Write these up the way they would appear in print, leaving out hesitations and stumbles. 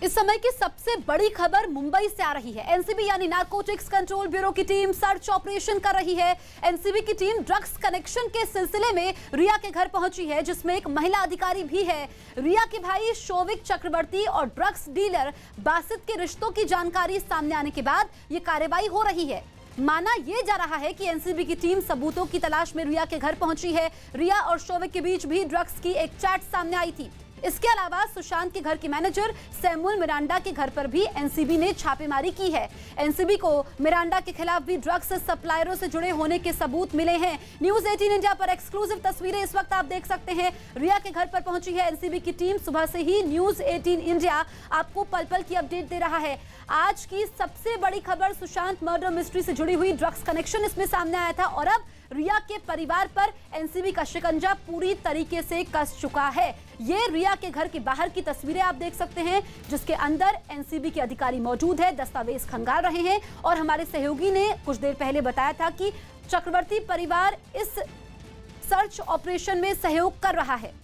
इस समय की सबसे बड़ी खबर मुंबई से आ रही है। एनसीबी यानी नारकोटिक्स कंट्रोल ब्यूरो की टीम सर्च ऑपरेशन कर रही है। एनसीबी की टीम ड्रग्स कनेक्शन के सिलसिले में रिया के घर पहुंची है, जिसमें एक महिला अधिकारी भी है। रिया के भाई शोविक चक्रवर्ती और ड्रग्स डीलर बासित के रिश्तों की जानकारी सामने आने के बाद ये कार्रवाई हो रही है। माना यह जा रहा है कि एनसीबी की टीम सबूतों की तलाश में रिया के घर पहुंची है। रिया और शोविक के बीच भी ड्रग्स की एक चैट सामने आई थी। इसके अलावा सुशांत के घर के मैनेजर सैमुअल मिरांडा के घर पर भी एनसीबी ने छापेमारी की है। एनसीबी को मिरांडा के खिलाफ भी ड्रग्स सप्लायरों से जुड़े होने के सबूत मिले हैं। न्यूज 18 इंडिया पर एक्सक्लूसिव तस्वीरें इस वक्त आप देख सकते हैं। रिया के घर पर पहुंची है एनसीबी की टीम। सुबह से ही न्यूज 18 इंडिया आपको पल पल की अपडेट दे रहा है। आज की सबसे बड़ी खबर सुशांत मर्डर मिस्ट्री से जुड़ी हुई ड्रग्स कनेक्शन इसमें सामने आया था और अब रिया के परिवार पर एनसीबी का शिकंजा पूरी तरीके से कस चुका है। ये रिया के घर के बाहर की तस्वीरें आप देख सकते हैं, जिसके अंदर एनसीबी के अधिकारी मौजूद है, दस्तावेज खंगाल रहे हैं। और हमारे सहयोगी ने कुछ देर पहले बताया था कि चक्रवर्ती परिवार इस सर्च ऑपरेशन में सहयोग कर रहा है।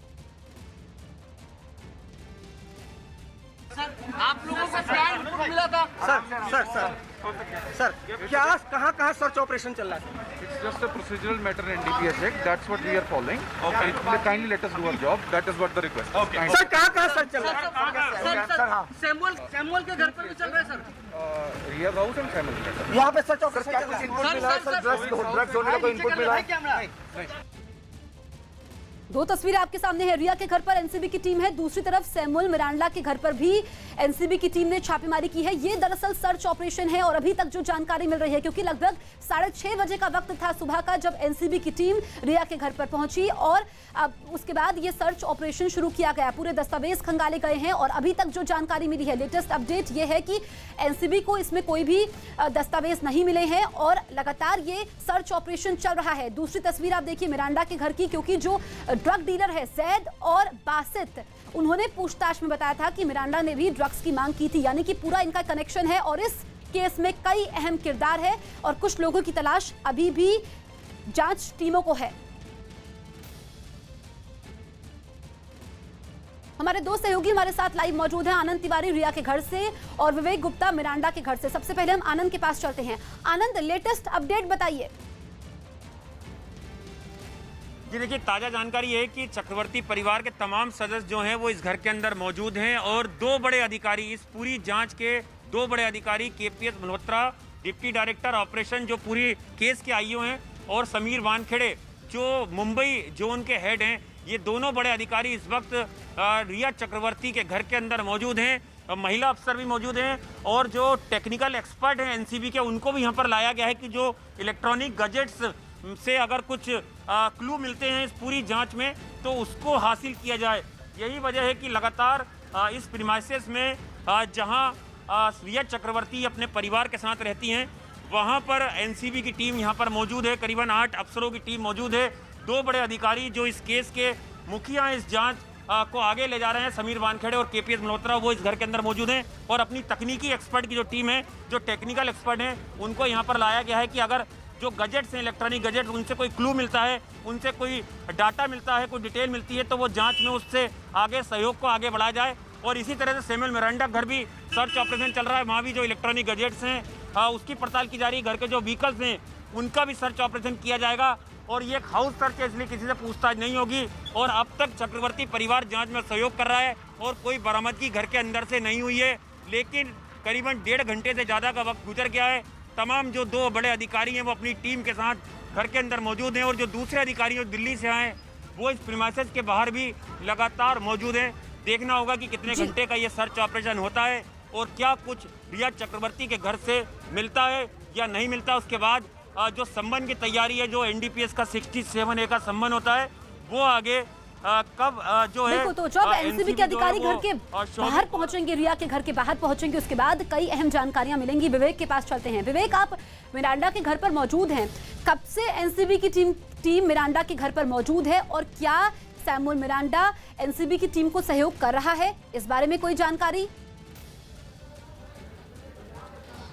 आप लोगों को क्या मिला था? सर क्या कहाँ सर्च ऑपरेशन चल रहा है? It's just a procedural matter in NDPS Act. That's what we are following. Okay. Kindly let us do our job. That is what the request is. Okay. Sir कहाँ search चल रहा है? Sir Samuel के घर पर भी चल रहा है sir. Riya's house and Samuel's matter. यहाँ पे सर्च ऑपरेशन क्या कुछ इनपुट मिला है? सर ड्रग्स होने का कोई इनपुट मिला है? दो तस्वीरें आपके सामने है। रिया के घर पर एनसीबी की टीम है, दूसरी तरफ सैमुअल मिरांडा के घर पर भी एनसीबी की टीम ने छापेमारी की है। ये दरअसल सर्च ऑपरेशन है और अभी तक जो जानकारी मिल रही है, क्योंकि लगभग 6:30 बजे का वक्त था सुबह का जब एनसीबी की टीम रिया के घर पर पहुंची और अब उसके बाद ये सर्च ऑपरेशन शुरू किया गया। पूरे दस्तावेज खंगाले गए हैं और अभी तक जो जानकारी मिली है, लेटेस्ट अपडेट ये है कि एनसीबी को इसमें कोई भी दस्तावेज नहीं मिले हैं और लगातार ये सर्च ऑपरेशन चल रहा है। दूसरी तस्वीर आप देखिए मिरांडा के घर की, क्योंकि जो ड्रग डीलर है जैद और बासित, उन्होंने पूछताछ में बताया था कि मिरांडा ने भी ड्रग्स की मांग की थी, यानी कि पूरा इनका कनेक्शन है और इस केस में कई अहम किरदार है और कुछ लोगों की तलाश अभी भी जांच टीमों को है। हमारे दो सहयोगी हमारे साथ लाइव मौजूद हैं, आनंद तिवारी रिया के घर से और विवेक गुप्ता मिरांडा के घर से। सबसे पहले हम आनंद के पास चलते हैं। आनंद, लेटेस्ट अपडेट बताइए। जी देखिए, ताज़ा जानकारी है कि चक्रवर्ती परिवार के तमाम सदस्य जो हैं वो इस घर के अंदर मौजूद हैं और दो बड़े अधिकारी, इस पूरी जांच के दो बड़े अधिकारी KPS Malhotra deputy director operation जो पूरी केस के आईओ हैं और समीर वानखेड़े जो मुंबई जोन के हेड हैं, ये दोनों बड़े अधिकारी इस वक्त रिया चक्रवर्ती के घर के अंदर मौजूद हैं। महिला अफसर भी मौजूद हैं और जो टेक्निकल एक्सपर्ट हैं एनसीबी के, उनको भी यहाँ पर लाया गया है कि जो इलेक्ट्रॉनिक गजेट्स से अगर कुछ क्लू मिलते हैं इस पूरी जांच में तो उसको हासिल किया जाए। यही वजह है कि लगातार इस प्रीमाइसेस में जहां रिया चक्रवर्ती अपने परिवार के साथ रहती हैं, वहां पर एनसीबी की टीम यहां पर मौजूद है। करीबन 8 अफसरों की टीम मौजूद है। दो बड़े अधिकारी जो इस केस के मुखिया इस जांच को आगे ले जा रहे हैं, समीर वानखेड़े और केपीएस मल्होत्रा, वो इस घर के अंदर मौजूद हैं और अपनी तकनीकी एक्सपर्ट की जो टीम है, जो टेक्निकल एक्सपर्ट हैं, उनको यहाँ पर लाया गया है कि अगर जो गजेट्स हैं, इलेक्ट्रॉनिक गजेट्स, उनसे कोई क्लू मिलता है, उनसे कोई डाटा मिलता है, कोई डिटेल मिलती है, तो वो जांच में उससे आगे सहयोग को आगे बढ़ाया जाए। और इसी तरह से सैमुअल मिरांडा घर भी सर्च ऑपरेशन चल रहा है, वहाँ भी जो इलेक्ट्रॉनिक गजेट्स हैं उसकी पड़ताल की जा रही है। घर के जो व्हीकल्स हैं उनका भी सर्च ऑपरेशन किया जाएगा और ये एक हाउस सर्च है, इसलिए किसी से पूछताछ नहीं होगी। और अब तक चक्रवर्ती परिवार जाँच में सहयोग कर रहा है और कोई बरामदगी घर के अंदर से नहीं हुई है, लेकिन करीबन 1.5 घंटे से ज़्यादा का वक्त गुजर गया है। तमाम जो दो बड़े अधिकारी हैं वो अपनी टीम के साथ घर के अंदर मौजूद हैं और जो दूसरे अधिकारी जो दिल्ली से आए वो इस प्रीमाइसेस के बाहर भी लगातार मौजूद हैं। देखना होगा कि कितने घंटे का ये सर्च ऑपरेशन होता है और क्या कुछ रिया चक्रवर्ती के घर से मिलता है या नहीं मिलता। उसके बाद जो संबंध की तैयारी है, जो एनडीपीएस का 67A का संबंध होता है, वो आगे कब जो है तो जब एनसीबी के अधिकारी घर के बाहर पहुंचेंगे, रिया के घर के बाहर पहुंचेंगे, उसके बाद कई अहम जानकारियां मिलेंगी। विवेक के पास चलते हैं। विवेक, आप मिरांडा के घर पर मौजूद हैं, कब से एनसीबी की टीम मिरांडा के घर पर मौजूद है और क्या सैमुअल मिरांडा एनसीबी की टीम को सहयोग कर रहा है, इस बारे में कोई जानकारी?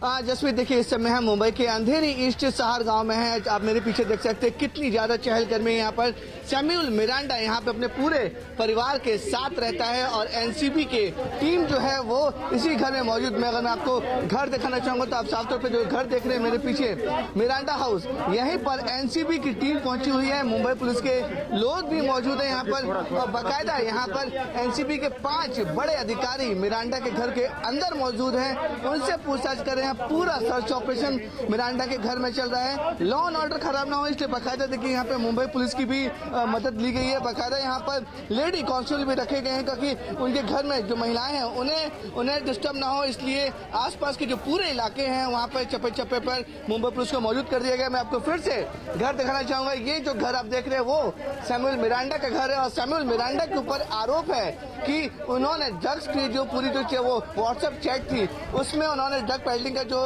जसप्रीत, देखिए इस समय हम मुंबई के अंधेरी ईस्ट सहार गांव में हैं। आप मेरे पीछे देख सकते हैं कितनी ज़्यादा चहलकदमी यहाँ पर सैमुअल मिरांडा यहाँ पे अपने पूरे परिवार के साथ रहता है और एनसीबी के टीम जो है वो इसी घर में मौजूद। मैं अगर मैं आपको घर दिखाना चाहूंगा तो आप साफ तौर पे जो घर देख रहे हैं मेरे पीछे, मिरांडा हाउस, यहीं पर एनसीबी की टीम पहुंची हुई है। मुंबई पुलिस के लोग भी मौजूद हैं यहाँ पर और बाकायदा यहाँ पर एनसीबी के 5 बड़े अधिकारी मिरांडा के घर के अंदर मौजूद हैं, उनसे पूछताछ कर रहे हैं। पूरा सर्च ऑपरेशन मिरांडा के घर में चल रहा है। लॉ एंड ऑर्डर खराब ना हो इसलिए बाकायदा देखिए यहाँ पे मुंबई पुलिस की भी मदद ली गई है। बाकायदा यहाँ पर लेडी कांस्टेबल भी रखे गए हैं क्योंकि उनके घर में जो महिलाएं हैं उन्हें डिस्टर्ब ना हो, इसलिए आसपास के जो पूरे इलाके हैं वहाँ पर चप्पे चप्पे पर मुंबई पुलिस को मौजूद कर दिया गया। मैं आपको फिर से घर दिखाना चाहूंगा। ये जो घर आप देख रहे हैं वो सैमुअल मिरांडा का घर है और सैमुअल मिरांडा के ऊपर आरोप है कि उन्होंने ड्रग्स की जो पूरी जो वो व्हाट्सएप चैट थी उसमें उन्होंने ड्रग पेडलिंग का जो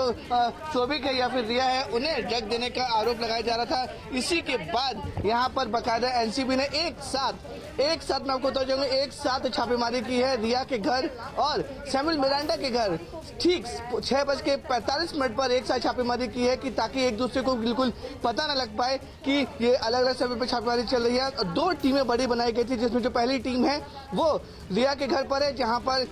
शोभिक है या फिर रिया है उन्हें ड्रग देने का आरोप लगाया जा रहा था। इसी के बाद यहाँ पर बाकायदा एनसीबी ने एक साथ मैं आपको बताऊं एक साथ छापेमारी की है रिया के घर और सैमुअल मिरांडा के घर। ठीक 6:45 पर एक साथ छापेमारी की है कि ताकि एक दूसरे को बिल्कुल पता न लग पाए कि ये अलग अलग समय पर छापेमारी चल रही है। 2 टीमें बड़ी बनाई गई थी जिसमें जो पहली टीम है वो रिया के घर पर है जहां पर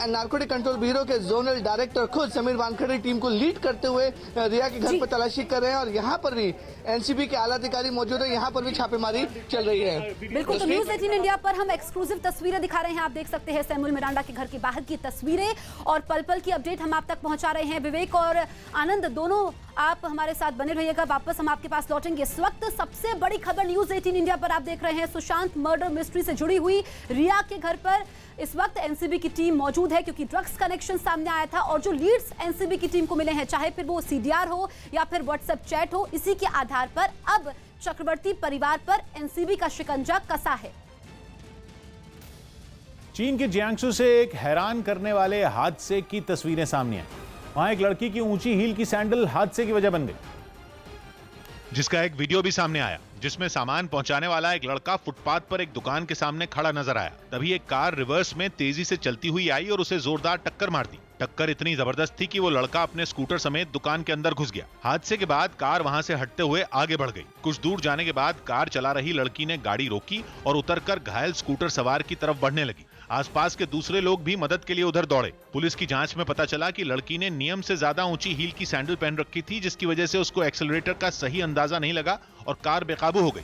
नारकोटिक कंट्रोल ब्यूरो के जोनल डायरेक्टर खुद समीर वानखेड़े टीम को लीड करते हुए रिया के घर पर तलाशी कर रहे हैं और यहाँ पर भी एनसीबी के आला अधिकारी मौजूद है। यहाँ पर भी छापेमारी चल रही है। बिल्कुल, तो न्यूज़ 18 इंडिया पर हम एक्सक्लूसिव तस्वीरें दिखा रहे हैं। आप देख सकते हैं सैमुअल मिरांडा के घर के बाहर की तस्वीरें और पल पल की अपडेट हम आप तक पहुंचा रहे हैं। विवेक और आनंद दोनों आप हमारे साथ बने रहिएगा, वापस हम आपके पास लौटेंगे। इस वक्त सबसे बड़ी खबर न्यूज़ 18 इंडिया पर आप देख रहे हैं। सुशांत मर्डर मिस्ट्री से जुड़ी हुई रिया के घर पर इस वक्त एनसीबी की टीम मौजूद है क्योंकि ड्रग्स कनेक्शन सामने आया था और जो लीड्स एनसीबी की टीम को मिले हैं, चाहे फिर वो सीडीआर हो या फिर व्हाट्सएप चैट हो, इसी के आधार पर अब चक्रवर्ती परिवार पर एनसीबी का शिकंजा कसा है। चीन के जियांगसू से एक हैरान करने वाले हादसे की तस्वीरें सामने आई। वहां एक लड़की की ऊंची हील की सैंडल हादसे की वजह बन गई, जिसका एक वीडियो भी सामने आया जिसमें सामान पहुंचाने वाला एक लड़का फुटपाथ पर एक दुकान के सामने खड़ा नजर आया। तभी एक कार रिवर्स में तेजी से चलती हुई आई और उसे जोरदार टक्कर मार दी। टक्कर इतनी जबरदस्त थी कि वो लड़का अपने स्कूटर समेत दुकान के अंदर घुस गया। हादसे के बाद कार वहां से हटते हुए आगे बढ़ गई। कुछ दूर जाने के बाद कार चला रही लड़की ने गाड़ी रोकी और उतरकर घायल स्कूटर सवार की तरफ बढ़ने लगी। आसपास के दूसरे लोग भी मदद के लिए उधर दौड़े। पुलिस की जांच में पता चला कि लड़की ने नियम से ज्यादा ऊंची हील की सैंडल पहन रखी थी, जिसकी वजह से उसको एक्सेलरेटर का सही अंदाजा नहीं लगा और कार बेकाबू हो गई।